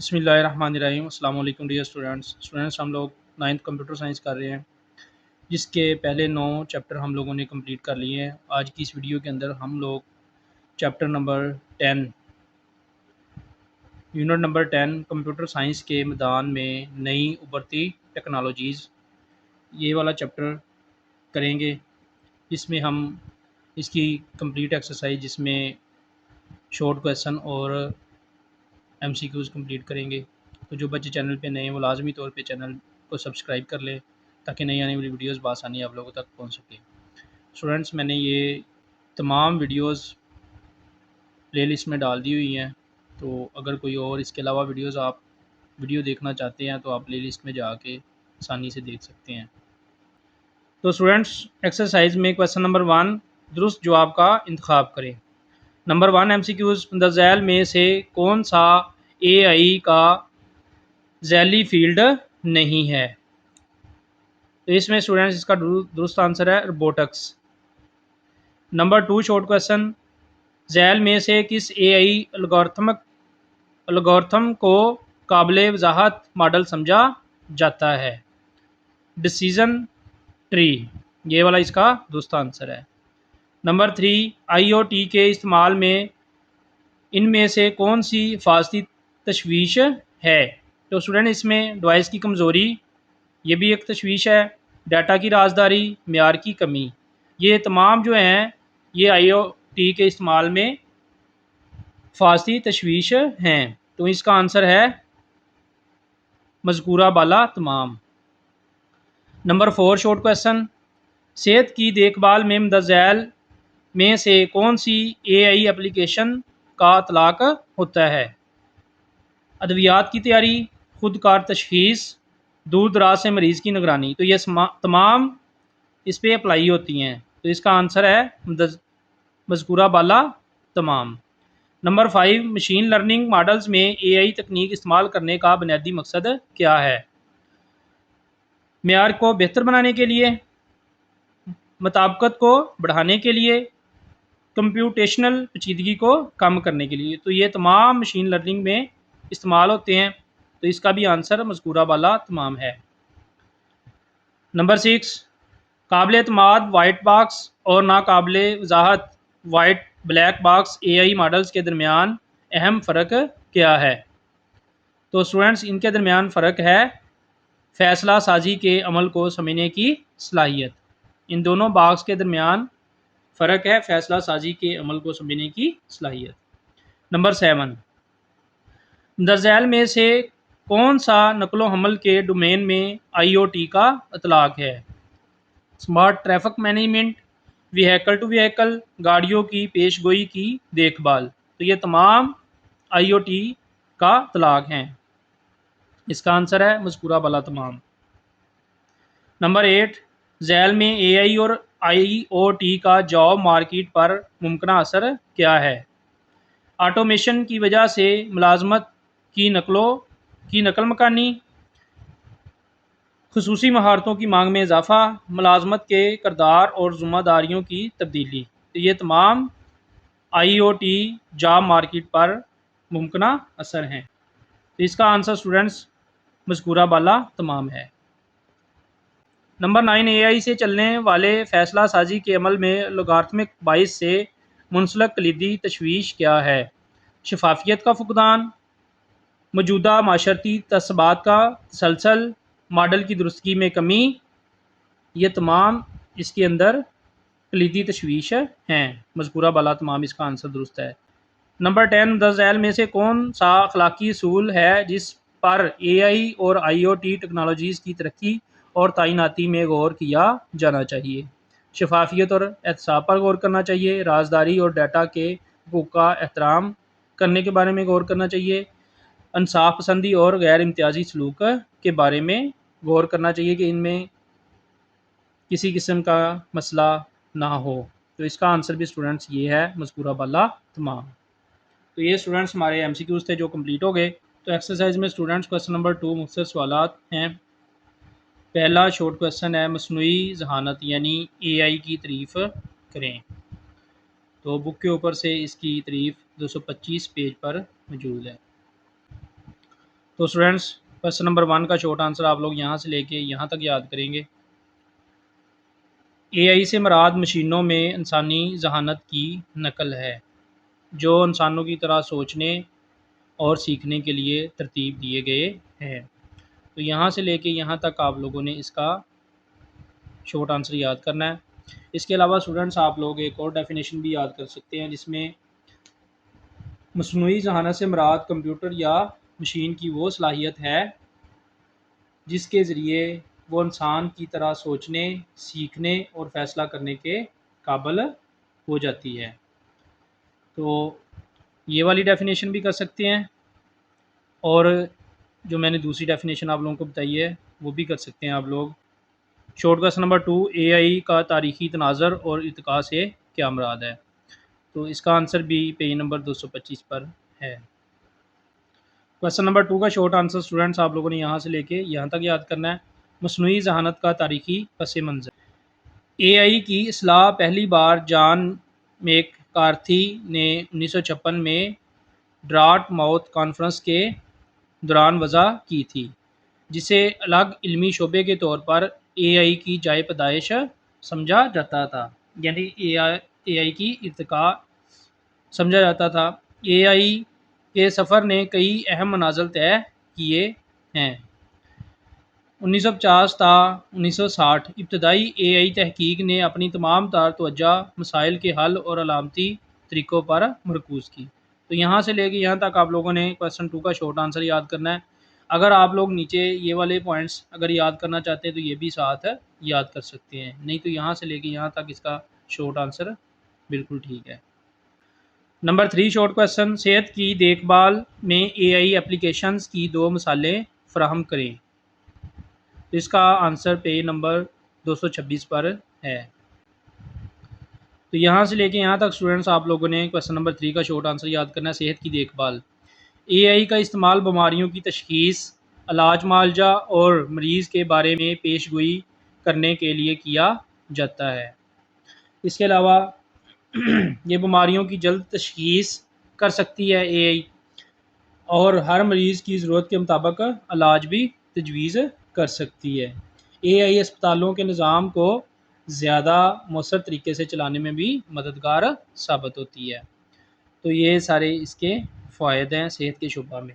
बिस्मिल्लाहिर्रहमानिर्रहीम। अस्सलाम वालेकुम डियर स्टूडेंट्स हम लोग नाइन्थ कंप्यूटर साइंस कर रहे हैं, जिसके पहले 9 चैप्टर हम लोगों ने कंप्लीट कर लिए हैं। आज की इस वीडियो के अंदर हम लोग chapter number 10 unit number 10 computer science के मैदान में नई उभरती टेक्नोलॉजीज़, ये वाला चैप्टर करेंगे। इसमें हम इसकी कंप्लीट एक्सरसाइज, जिसमें शॉर्ट क्वेश्चन और MCQs कंप्लीट करेंगे। तो जो बच्चे चैनल पे नए हैं वो लाजमी तौर पे चैनल को सब्सक्राइब कर लें, ताकि नई आने वाली वीडियोस बआसानी आप लोगों तक पहुंच सके। स्टूडेंट्स, मैंने ये तमाम वीडियोस प्लेलिस्ट में डाल दी हुई हैं, तो अगर कोई और इसके अलावा आप वीडियो देखना चाहते हैं तो आप प्लेलिस्ट में जाके आसानी से देख सकते हैं। तो स्टूडेंट्स, एक्सरसाइज में क्वेश्चन नंबर 1, दुरुस्त जवाब का इंतखाब करें। नंबर 1 MCQs, दर्जैल में से कौन सा AI का जैली फील्ड नहीं है? तो इसमें स्टूडेंट्स इसका दुरुस्त आंसर है robotics. Number 2 short question, gel में से किस AI एल्गोरिथम को काबिल वजाहत मॉडल समझा जाता है? डिसीजन ट्री, ये वाला इसका दुरुस्त आंसर है। नंबर 3 IoT के इस्तेमाल में इनमें से कौन सी हिफाजती तशवीश है? तो स्टूडेंट, इसमें डिवाइस की कमज़ोरी, ये भी एक तशवीश है। डाटा की राजदारी, मेयार की कमी, ये तमाम जो हैं ये IoT के इस्तेमाल में हिफाजती तशवीश हैं। तो इसका आंसर है मज़कूरा बाला तमाम। नंबर 4 शॉर्ट क्वेश्चन, सेहत की देखभाल में दर्जैल में से कौन सी AI एप्लीकेशन का इतलाक होता है? अद्वियात की तैयारी, खुदकार तशखीस, दूर दराज से मरीज़ की निगरानी। तो ये तमाम इस पर अप्लाई होती हैं। तो इसका आंसर है मज़कूरा बाला तमाम। नंबर 5 मशीन लर्निंग मॉडल्स में AI तकनीक इस्तेमाल करने का बुनियादी मकसद क्या है? मेयार को बेहतर बनाने के लिए, मुताबिकत को बढ़ाने के लिए, कंप्यूटेशनल पेचीदगी को कम करने के लिए। तो ये तमाम मशीन लर्निंग में इस्तेमाल होते हैं। तो इसका भी आंसर मज़कूरा वाला तमाम है। नंबर 6 काबिल एतमाद वाइट बॉक्स और नाकाबिल वजाहत white black box AI models के दरमियान अहम फ़र्क क्या है? तो स्टूडेंट्स, इनके दरमियान फ़र्क है फ़ैसला साजी के अमल को समझने की सलाहियत। इन दोनों बॉक्स के दरमियान फ़र्क है फ़ैसला साजी के अमल को समझने की सलाहियत। नंबर 7 दर्जैल में से कौन सा नकलो हमल के डोमेन में IoT का इतलाक है? Smart traffic management, vehicle to vehicle, गाड़ियों की पेशगोई की देखभाल। तो ये तमाम IoT का इतलाक हैं। इसका आंसर है मज़कूरा वाला तमाम। नंबर 8 जैल में AI और IoT का जॉब मार्केट पर मुमकिन असर क्या है? ऑटोमेशन की वजह से मुलाजमत की नकल मकानी, खुसूसी महारतों की मांग में इजाफा, मुलाजमत के करदार और ज़िम्मेदारियों की तब्दीली। तो ये तमाम IoT जॉब मार्केट पर मुमकिन असर हैं। तो इसका आंसर स्टूडेंट्स मज़कूरा बाला तमाम है। नंबर 9 AI से चलने वाले फ़ैसला साजी के अमल में लोगारिथमिक बाइस से मुंसलिक कलीदी तशवीश क्या है? शफाफियत का फुकदान, मौजूदा माशरती तसबात का तसलसल, मॉडल की दुरुस्तगी में कमी। ये तमाम इसके अंदर कलीदी तशवीश हैं। मज़कूरा बाला तमाम इसका आंसर दुरुस्त है। नंबर 10 दर्जैल में से कौन सा अखलाकी असूल है जिस पर AI और IoT टेक्नोलॉजीज़ की तरक्की और तैनाती में गौर किया जाना चाहिए? शफाफियत और एहतसाब पर गौर करना चाहिए, राजदारी और डाटा के हकूक़ का एहतराम करने के बारे में गौर करना चाहिए, इंसाफ पसंदी और गैर इम्तियाजी सलूक के बारे में गौर करना चाहिए कि इनमें किसी किस्म का मसला ना हो। तो इसका आंसर भी स्टूडेंट्स ये है मज़कूरा बाला तमाम। तो ये स्टूडेंट्स हमारे MCQs थे जो कंप्लीट हो गए। तो एक्सरसाइज में स्टूडेंट्स क्वेश्चन नंबर 2 मुख्तसर सवालात हैं। पहला शॉर्ट क्वेश्चन है, मसनूई ज़हानत यानी AI की तारीफ़ करें। तो बुक के ऊपर से इसकी तारीफ़ 225 पेज पर मौजूद है। तो स्टूडेंट्स क्वेश्चन नंबर 1 का शॉर्ट आंसर आप लोग यहाँ से लेके यहाँ तक याद करेंगे। एआई से मुराद मशीनों में इंसानी जहानत की नकल है, जो इंसानों की तरह सोचने और सीखने के लिए तरतीब दिए गए हैं। तो यहाँ से लेके यहाँ तक आप लोगों ने इसका शॉर्ट आंसर याद करना है। इसके अलावा स्टूडेंट्स आप लोग एक और डेफिनेशन भी याद कर सकते हैं, जिसमें मसनूई जहानत से मुराद कंप्यूटर या मशीन की वो सलाहियत है जिसके ज़रिए वो इंसान की तरह सोचने, सीखने और फैसला करने के काबिल हो जाती है। तो ये वाली डेफिनेशन भी कर सकते हैं, और जो मैंने दूसरी डेफिनेशन आप लोगों को बताई है वो भी कर सकते हैं आप लोग। शॉर्ट क्वेश्चन नंबर 2, एआई का तारीखी तनाज़र और इत्तिका से क्या मुराद है? तो इसका आंसर भी पेज नंबर 225 पर है। क्वेश्चन नंबर 2 का शॉर्ट आंसर स्टूडेंट्स आप लोगों ने यहाँ से लेके यहाँ तक याद करना है। मसनूई जहानत का तारीखी पस मंज़र। एआई की इस्लाह पहली बार जॉन मैककार्थी ने 1956 में ड्रार्ट माउथ कॉन्फ्रेंस के दौरान वज़ा की थी, जिसे अलग इल्मी शोबे के तौर पर एआई की जाए पैदाइश समझा जाता था, यानी एआई की इर्तिका समझा जाता था। एआई के सफ़र ने कई अहम मनाज़िल तय किए हैं। 1950 ता 1960 इब्तदाई एआई तहकीक ने अपनी तमाम तार तवज्जो मसाइल के हल और अलामती तरीक़ों पर मरकूज़ की। तो यहाँ से लेके यहाँ तक आप लोगों ने क्वेश्चन 2 का शॉर्ट आंसर याद करना है। अगर आप लोग नीचे ये वाले पॉइंट्स अगर याद करना चाहते हैं तो ये भी साथ याद कर सकते हैं, नहीं तो यहाँ से लेके यहाँ तक इसका शॉर्ट आंसर बिल्कुल ठीक है। नंबर 3 शॉर्ट क्वेश्चन, सेहत की देखभाल में एआई एप्लीकेशंस की 2 मिसालें फराहम करें। तो इसका आंसर पेज नंबर 226 पर है। तो यहाँ से लेके यहाँ तक स्टूडेंट्स आप लोगों ने क्वेश्चन नंबर 3 का शॉर्ट आंसर याद करना है। सेहत की देखभाल, एआई का इस्तेमाल बीमारियों की तशखीस, इलाज मुआवजा और मरीज़ के बारे में पेशगोई करने के लिए किया जाता है। इसके अलावा ये बीमारियों की जल्द तशखीस कर सकती है एआई, और हर मरीज़ की ज़रूरत के मुताबिक इलाज भी तजवीज़ कर सकती है। एआई अस्पतालों के निज़ाम को ज़्यादा मौसर तरीके से चलाने में भी मददगार साबित होती है। तो ये सारे इसके फ़ायदे हैं सेहत के शुबा में।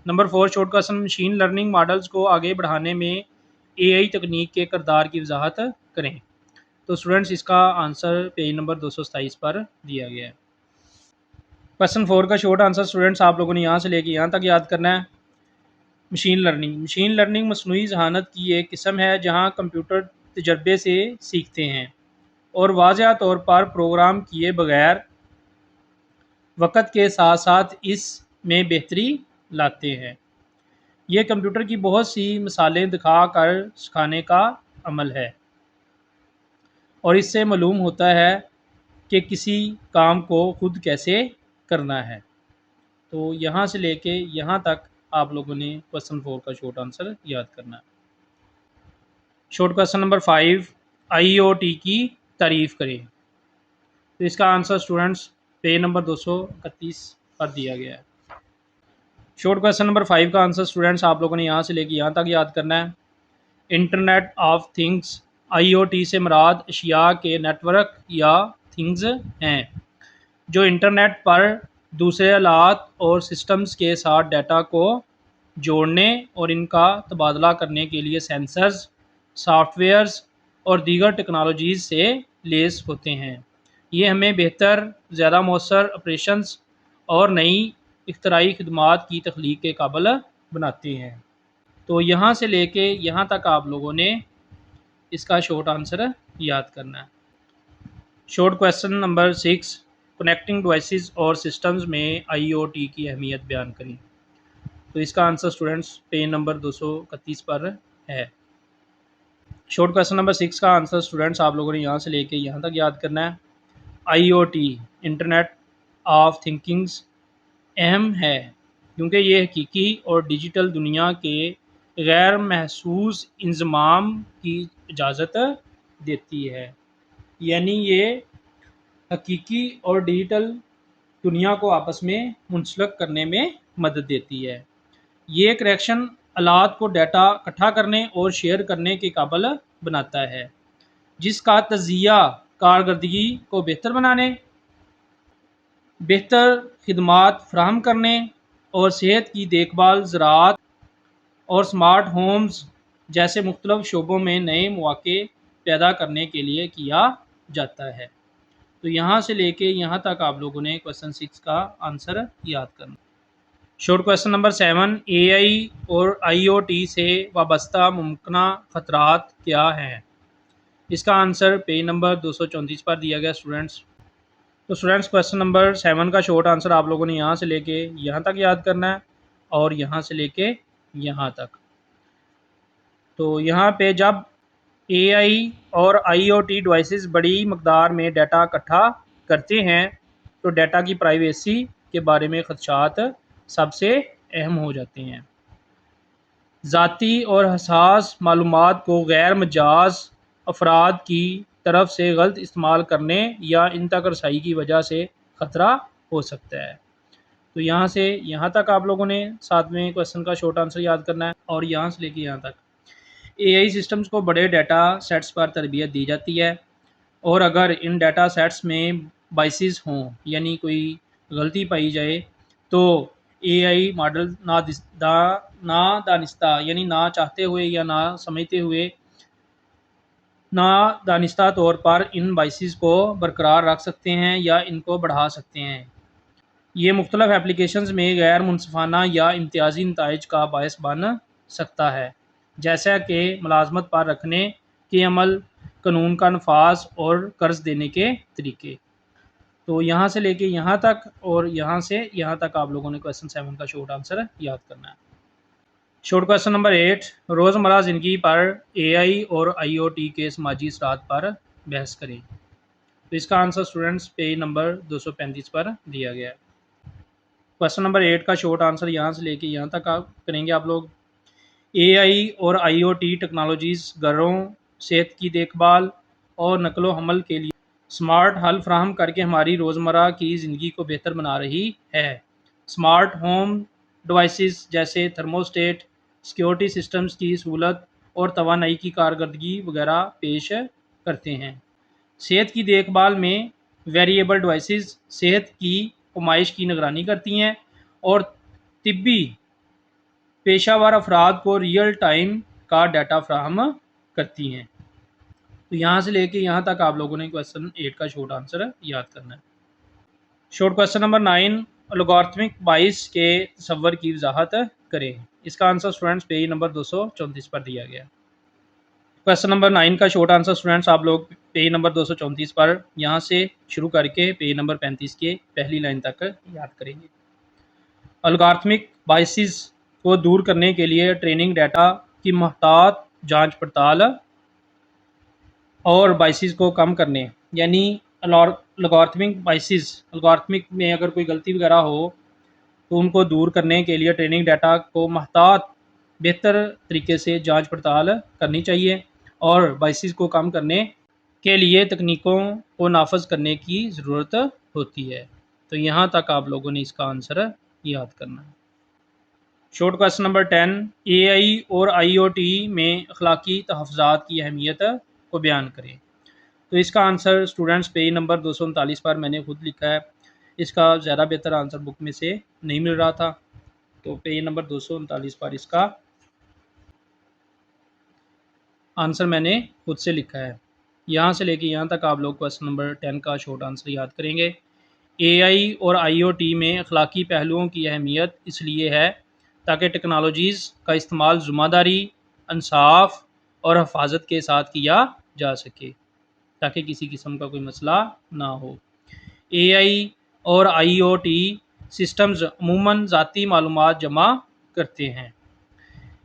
Number 4 short question, machine learning models को आगे बढ़ाने में एआई तकनीक के किरदार की वजाहत करें। तो स्टूडेंट्स इसका आंसर पेज नंबर 227 पर दिया गया है। क्वेश्चन 4 का शॉर्ट आंसर स्टूडेंट्स आप लोगों ने यहाँ से लेके यहाँ तक याद करना है। मशीन लर्निंग मसनूई जहानत की एक किस्म है जहाँ कंप्यूटर तजर्बे से सीखते हैं और वाज़ह तौर पर प्रोग्राम किए बगैर वक़्त के साथ साथ इसमें बेहतरी लाते हैं। ये कंप्यूटर की बहुत सी मिसालें दिखा कर सिखाने का अमल है, और इससे मालूम होता है कि किसी काम को खुद कैसे करना है। तो यहाँ से लेके यहाँ तक आप लोगों ने क्वेश्चन 4 का शॉर्ट आंसर याद करना है। शॉर्ट क्वेश्चन नंबर 5, आईओटी की तारीफ़ करें। तो इसका आंसर स्टूडेंट्स पेज नंबर 231 पर दिया गया है। शॉर्ट क्वेश्चन नंबर 5 का आंसर स्टूडेंट्स आप लोगों ने यहाँ से लेके यहाँ तक याद करना है। इंटरनेट ऑफ थिंग्स, आईओटी से मुराद अशिया के नेटवर्क या थिंग्स हैं, जो इंटरनेट पर दूसरे आलात और सिस्टम्स के साथ डाटा को जोड़ने और इनका तबादला करने के लिए सेंसर्स, सॉफ्टवेयर्स और दीगर टेक्नोलॉजीज़ से लेस होते हैं। ये हमें बेहतर, ज़्यादा मौसर ऑपरेशंस और नई इख्तराई खिदमात की तख्लीक के काबिल बनाते हैं। तो यहाँ से लेके यहाँ तक आप लोगों ने इसका शॉर्ट आंसर याद करना है। Short question number 6, connecting devices और सिस्टम्स में आईओटी की अहमियत बयान करें। तो इसका आंसर स्टूडेंट्स पेज नंबर 231 पर है। शॉर्ट क्वेश्चन नंबर 6 का आंसर स्टूडेंट्स आप लोगों ने यहाँ से लेके यहाँ तक याद करना है। आईओटी, इंटरनेट ऑफ थिंकिंग्स, अहम है क्योंकि ये हकीकी और डिजिटल दुनिया के गैर महसूस इंज़माम की इजाज़त देती है, यानी ये हकीकी और डिजिटल दुनिया को आपस में मुंसलिक करने में मदद देती है। ये करेक्शन आलात को डाटा इकट्ठा करने और शेयर करने के काबिल बनाता है, जिसका तजिया कारकर्दगी को बेहतर बनाने, बेहतर खिदमात फराहम करने और सेहत की देखभाल, ज़राअत और स्मार्ट होम्स जैसे मुख्तलिफ शोबों में नए मौके पैदा करने के लिए किया जाता है। तो यहाँ से लेके यहाँ तक आप लोगों ने क्वेश्चन 6 का आंसर याद करना। शॉर्ट क्वेश्चन नंबर 7, एआई और आईओटी से वाबस्ता मुमकिन ख़तरात क्या हैं? इसका आंसर पेज नंबर 234 पर दिया गया स्टूडेंट्स। तो स्टूडेंट्स क्वेश्चन नंबर 7 का शॉर्ट आंसर आप लोगों ने यहाँ से लेके यहाँ तक याद करना है और यहाँ से लेके यहाँ तक। तो यहाँ पे जब एआई और आईओटी डिवाइसेस बड़ी मकदार में डाटा इकट्ठा करते हैं तो डाटा की प्राइवेसी के बारे में खदशात सबसे अहम हो जाते हैं। ज़ाती और हसास मालूमात को गैर मजाज अफराद की तरफ से गलत इस्तेमाल करने या इन तक रसाई की वजह से ख़तरा हो सकता है। तो यहाँ से यहाँ तक आप लोगों ने 7वें क्वेश्चन का शॉर्ट आंसर याद करना है और यहाँ से लेके यहाँ तक। एआई सिस्टम्स को बड़े डाटा सेट्स पर तरबियत दी जाती है और अगर इन डाटा सेट्स में बाइसेस हों यानी कोई गलती पाई जाए तो एआई मॉडल ना दानिस्ता यानी ना चाहते हुए या ना समझते हुए ना दानिस्ता तौर पर इन बाइसेस को बरकरार रख सकते हैं या इनको बढ़ा सकते हैं। ये मुख्तलिफ एप्लीकेशंस में गैर मुनसिफाना या इम्तियाजी नताइज का बायस बन सकता है, जैसा कि मुलाजमत पर रखने के अमल, कानून का नफाज और कर्ज देने के तरीके। तो यहाँ से लेके यहाँ तक और यहाँ से यहाँ तक आप लोगों ने क्वेश्चन 7 का शॉर्ट आंसर याद करना है। शॉर्ट क्वेश्चन नंबर 8, रोज़मर्रा ज़िंदगी पर एआई और आईओटी के समाजी असरात पर बहस करें। तो इसका आंसर स्टूडेंट्स पेज नंबर 235 पर दिया गया है। क्वेश्चन नंबर 8 का शॉर्ट आंसर यहाँ से लेके यहाँ तक आप करेंगे आप लोग। एआई और आईओटी टेक्नोलॉजीज़ घरों, सेहत की देखभाल और नकलो हमल के लिए स्मार्ट हल फ्राहम करके हमारी रोज़मर्रा की ज़िंदगी को बेहतर बना रही है। स्मार्ट होम डिवाइसेस जैसे थर्मोस्टेट, सिक्योरिटी सिस्टम्स की सहूलत और तवानाई की कारकर्दगी वगैरह पेश करते हैं। सेहत की देखभाल में वेरिएबल डिवाइसेस सेहत की नुमाइश की निगरानी करती हैं और तिब्बी पेशावर अफराद को रियल टाइम का डाटा फ्राहम करती हैं। तो यहाँ से लेके यहाँ तक आप लोगों ने क्वेश्चन 8 का शॉर्ट आंसर याद करना है। शॉर्ट क्वेश्चन नंबर 9, लॉगरिथमिक बाइस के तस्वर की वजाहत करें। इसका आंसर स्टूडेंट्स पेज नंबर 234 पर दिया गया। क्वेश्चन नंबर 9 का शॉर्ट आंसर स्टूडेंट्स आप लोग पेज नंबर 234 पर यहाँ से शुरू करके पेज नंबर 35 के पहली लाइन तक याद करेंगे। अलगार्थमिक बाइसिस को दूर करने के लिए ट्रेनिंग डाटा की महतात जांच पड़ताल और बाइसिस को कम करने यानी लॉगरिथमिक बाइसिस, अलगार्थमिक में अगर कोई गलती वगैरह हो तो उनको दूर करने के लिए ट्रेनिंग डाटा को महतात बेहतर तरीके से जांच पड़ताल करनी चाहिए और बाइसिस को कम करने के लिए तकनीकों को नाफज करने की ज़रूरत होती है। तो यहाँ तक आप लोगों ने इसका आंसर याद करना है। शॉर्ट क्वेश्चन नंबर 10, एआई और आईओटी में अखलाकी तहफ़्फ़ुज़ात की अहमियत को बयान करें। तो इसका आंसर स्टूडेंट्स पेज नंबर 239 पर मैंने खुद लिखा है। इसका ज़्यादा बेहतर आंसर बुक में से नहीं मिल रहा था, तो पेज नंबर 239 पर इसका आंसर मैंने खुद से लिखा है। यहाँ से लेके यहाँ तक आप लोग क्वेश्चन नंबर 10 का शॉर्ट आंसर याद करेंगे। एआई और आईओटी में अखलाकी पहलुओं की अहमियत इसलिए है ताकि टेक्नोलॉजीज़ का इस्तेमाल ज़िम्मेदारी, इंसाफ और हिफाजत के साथ किया जा सके ताकि किसी किस्म का कोई मसला ना हो। एआई और आईओटी सिस्टम्स अमूमन ज़ाती मालूमात जमा करते हैं,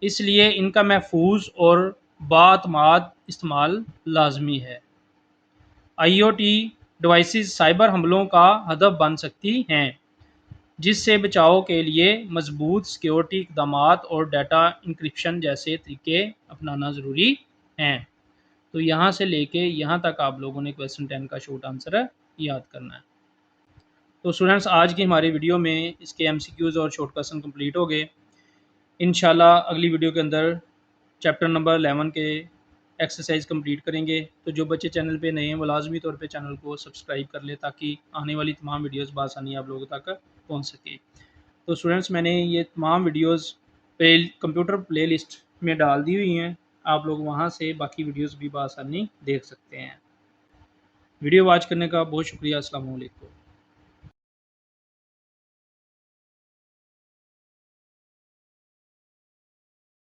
इसलिए इनका महफूज और बातमाद इस्तेमाल लाजमी है। आईओटी डिवाइसेस साइबर हमलों का हदफ बन सकती हैं, जिससे बचाव के लिए मजबूत सिक्योरिटी इक़दाम और डाटा इंक्रिप्शन जैसे तरीके अपनाना ज़रूरी हैं। तो यहाँ से लेके यहाँ तक आप लोगों ने क्वेश्चन 10 का शॉर्ट आंसर याद करना है। तो स्टूडेंट्स आज की हमारी वीडियो में इसके एमसीक्यूज़ और शॉर्ट क्वेश्चन कंप्लीट हो गए। इंशाल्लाह अगली वीडियो के अंदर चैप्टर नंबर 11 के एक्सरसाइज कंप्लीट करेंगे। तो जो बच्चे चैनल पे नए हैं वो लाजमी तौर पे चैनल को सब्सक्राइब कर ले ताकि आने वाली तमाम वीडियोस बआसानी आप लोगों तक पहुंच सके। तो स्टूडेंट्स, मैंने ये तमाम वीडियोस कंप्यूटर प्ले लिस्ट में डाल दी हुई हैं, आप लोग वहाँ से बाकी वीडियोस भी बआसानी देख सकते हैं। वीडियो वॉच करने का बहुत शुक्रिया। अस्सलाम वालेकुम।